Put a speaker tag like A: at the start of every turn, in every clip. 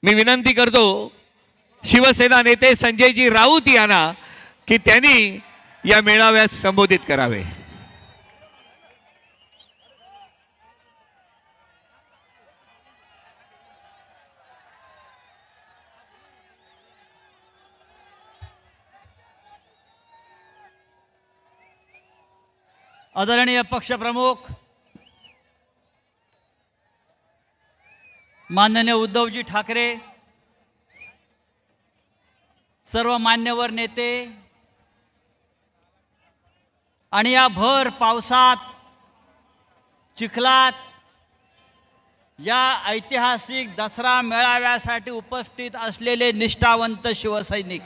A: मी विनंती करतो शिवसेना नेते संजयजी राऊत यांना की त्यांनी या मेळाव्यात संबोधित करावे।
B: आदरणीय पक्षप्रमुख माननीय उद्धवजी ठाकरे, सर्व मान्यवर नेते आणि या भर पावसात चिखलात या ऐतिहासिक दसरा मेळाव्यासाठी उपस्थित असलेले निष्ठावंत शिवसैनिक,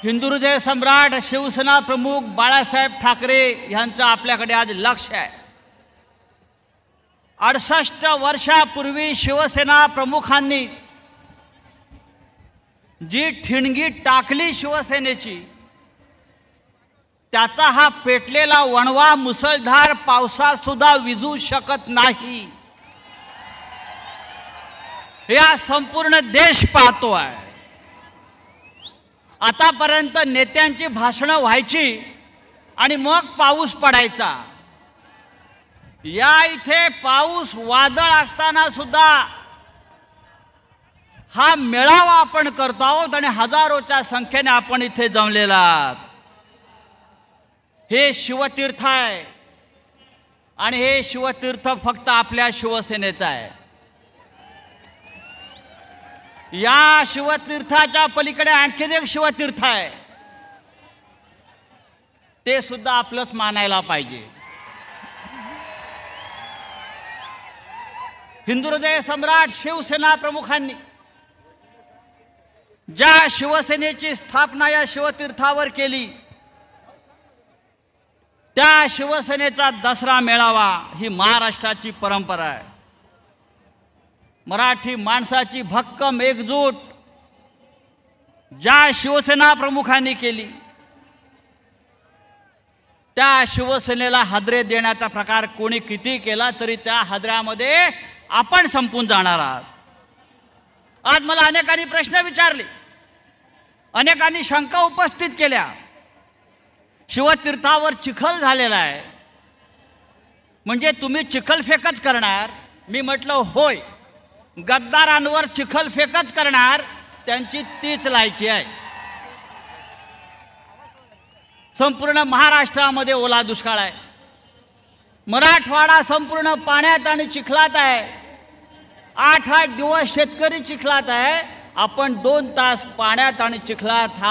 B: हिंदुहृदय सम्राट शिवसेना प्रमुख बाळासाहेब ठाकरे यांचं आपल्याकडे आज लक्ष आहे। 68 वर्षापूर्वी शिवसेना प्रमुखांनी जी ठिणगी टाकली शिवसेनेची, त्याचा हा पेटलेला वणवा मुसळधार पावसात सुद्धा विझू शकत नाही, हे संपूर्ण देश पाहतो आहे। आतापर्यंत नेत्यांची भाषणं व्हायची आणि मग पाऊस पडायचा। या इथे पाऊस वादळ असताना सुद्धा हा मेळावा आपण करतो आहोत आणि हजारोच्या संख्येने आपण इथे जमलेला आहात। हे शिवतीर्थ आहे आणि हे शिवतीर्थ फक्त आपल्या शिवसेनेचं आहे। या शिवतीर्थाच्या पलीकडे आणखी एक शिवतीर्थ आहे, ते सुद्धा आपलंच मानायला पाहिजे। हिंदुहृदय सम्राट शिवसेना प्रमुखांनी ज्या शिवसेनेची स्थापना या शिवतीर्थावर केली, त्या शिवसेनेचा दसरा मेळावा ही महाराष्ट्राची परंपरा आहे। मराठी माणसाची भक्कम एकजूट ज्या शिवसेना प्रमुखांनी केली, त्या शिवसेनेला हादरे देण्याचा प्रकार कोणी किती केला तरी त्या हादऱ्यामध्ये आपण संपून जाणार आहात। आज मला अनेकांनी प्रश्न विचारले, अनेकांनी शंका उपस्थित केल्या। शिवतीर्थावर चिखल झालेला आहे, म्हणजे तुम्ही चिखलफेकच करणार? मी म्हटलं होय, गद्दारांवर चिखलफेकच करणार, त्यांची तीच लायकी आहे। संपूर्ण महाराष्ट्रामध्ये ओला दुष्काळ आहे, मराठवाडा संपूर्ण पाण्यात आणि चिखलात आहे। 8-8 दिवस शेतकरी चिखलात आहे। आपण 2 तास पाण्यात आणि चिखलात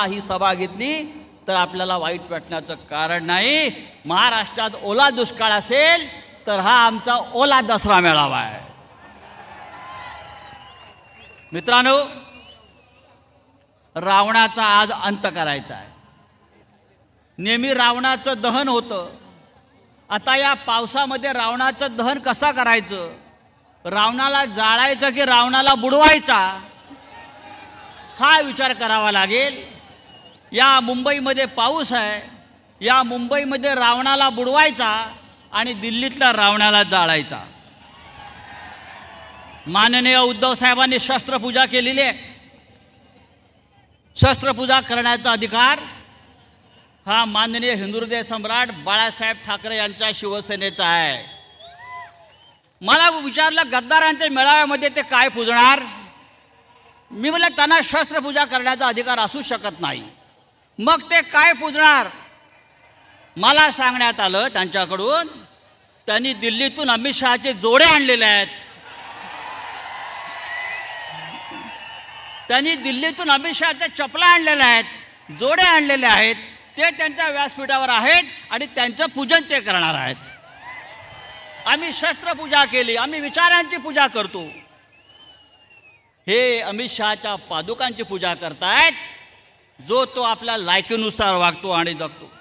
B: ही सभा घेतली तर आपल्याला वाईट वाटण्याचं कारण नाही। महाराष्ट्रात ओला दुष्काळ असेल तर हा आमचा ओला दसरा मेळावा आहे। मित्रांनो, रावणाचा आज अंत करायचा आहे। नेहमी रावणाचं दहन होतं, आता या पावसामध्ये रावणाचं दहन कसं करायचं? रावणाला जाळायचं की रावणाला बुडवायचा, हा विचार करावा लागेल। या मुंबईमध्ये पाऊस आहे, या मुंबईमध्ये रावणाला बुडवायचा आणि दिल्लीतल्या रावणाला जाळायचा। माननीय उद्धव साहेबांनी शस्त्रपूजा केलेली आहे। शस्त्रपूजा करण्याचा अधिकार हा माननीय हिंदुहृदय सम्राट बाळासाहेब ठाकरे यांच्या शिवसेनेचा आहे। मला विचारलं, गद्दारांच्या मेळाव्यामध्ये ते काय पूजणार? मी म्हटलं, त्यांना शस्त्रपूजा करण्याचा अधिकार असू शकत नाही, मग ते काय पूजणार? मला सांगण्यात आलं त्यांच्याकडून, त्यांनी दिल्लीतून अमित शहाचे जोडे आणलेले आहेत। त्यांनी दिल्लीतून अमित शहाच्या चपला आणलेल्या आहेत, जोडे आणलेले आहेत, ते त्यांच्या व्यासपीठावर आहेत आणि त्यांचं पूजन ते करणार आहेत। आम्ही शस्त्रपूजा केली, आम्ही विचारांची पूजा करतो, हे अमित शहाच्या पादुकांची पूजा करतायत, जो तो आपल्या लायकीनुसार वागतो आणि जगतो।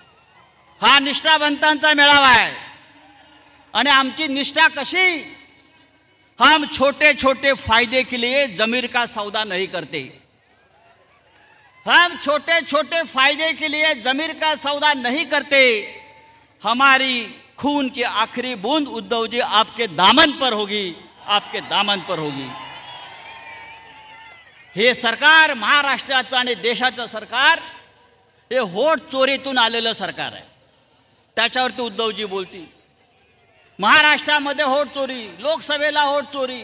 B: हा निष्ठावंतांचा मेळावा आहे आणि आमची निष्ठा कशी? हम छोटे छोटे फायदे के लिए जमीर का सौदा नहीं करते। हम छोटे छोटे फायदे के लिए जमीर का सौदा नहीं करते। हमारी खून की आखिरी बूंद उद्धव जी आपके दामन पर होगी, आपके दामन पर होगी. हे सरकार महाराष्ट्राचं आणि देशाचं सरकार हे होट चोरीतून आलेलं सरकार आहे. त्याच्यावरती उद्धवजी बोलतील. महाराष्ट्रामध्ये होट चोरी, लोकसभेला होट चोरी,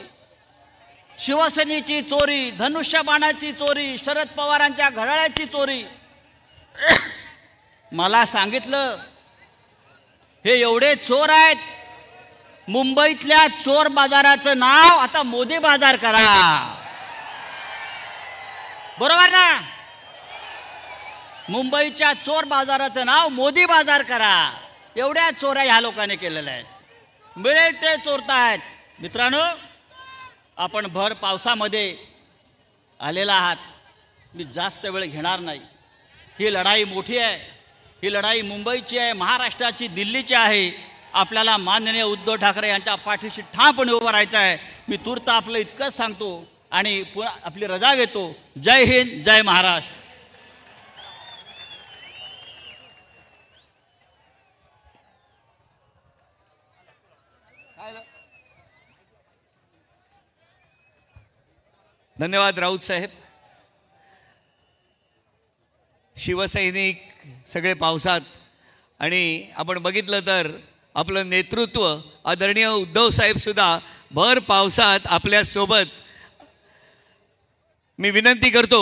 B: शिवसेनेची चोरी, धनुष्यबाणाची चोरी, शरद पवारांच्या घड्याळाची चोरी. मला सांगितलं हे एवढे चोर आहेत, मुंबईतल्या चोर बाजाराचं नाव आता मोदी बाजार करा. बरोबर ना? मुंबईच्या चोर बाजाराचं नाव मोदी बाजार करा. एवढ्या चोऱ्या ह्या लोकांनी केलेल्या आहेत. मिळेल ते चोरतायत. मित्रांनो, आपण भर पावसामध्ये आलेला आहात. मी जास्त वेळ घेणार नाही. ही लढाई मोठी आहे. ही लढाई मुंबईची आहे, महाराष्ट्राची, दिल्लीची आहे. आपल्याला माननीय उद्धव ठाकरे यांच्या पाठीशी ठामपणे उभं राहायचं आहे. मी तूर्त आपलं इतकंच सांगतो आणि पुन्हा आपली रजा घेतो. जय हिंद, जय महाराष्ट्र.
A: धन्यवाद राऊत साहेब. शिवसैनिक सगळे पावसात आणि आपण बघितलं तर आपलं नेतृत्व आदरणीय उद्धव साहेब सुद्धा भर पावसात आपल्या सोबत. मी विनंती करतो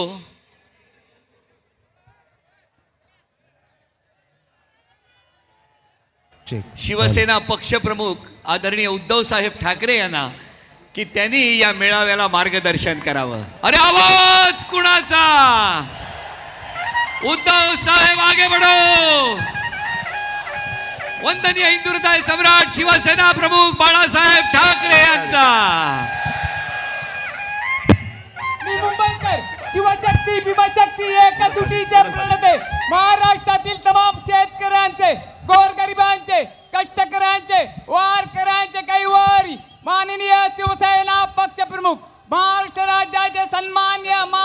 A: शिवसेना पक्षप्रमुख आदरणीय उद्धव साहेब ठाकरे यांना की त्यांनी या मेळाव्याला मार्गदर्शन करावं. अरे आवाज कुणाचा? उद्धव साहेब आगे बढो. वंदनीय हिंदुहृदय सम्राट शिवसेना प्रमुख बाळासाहेब ठाकरे यांचा.
C: मी मुंबईकर, शिवशक्ती भीमाशक्ती एका तुटीचे प्रणेते, महाराष्ट्रातील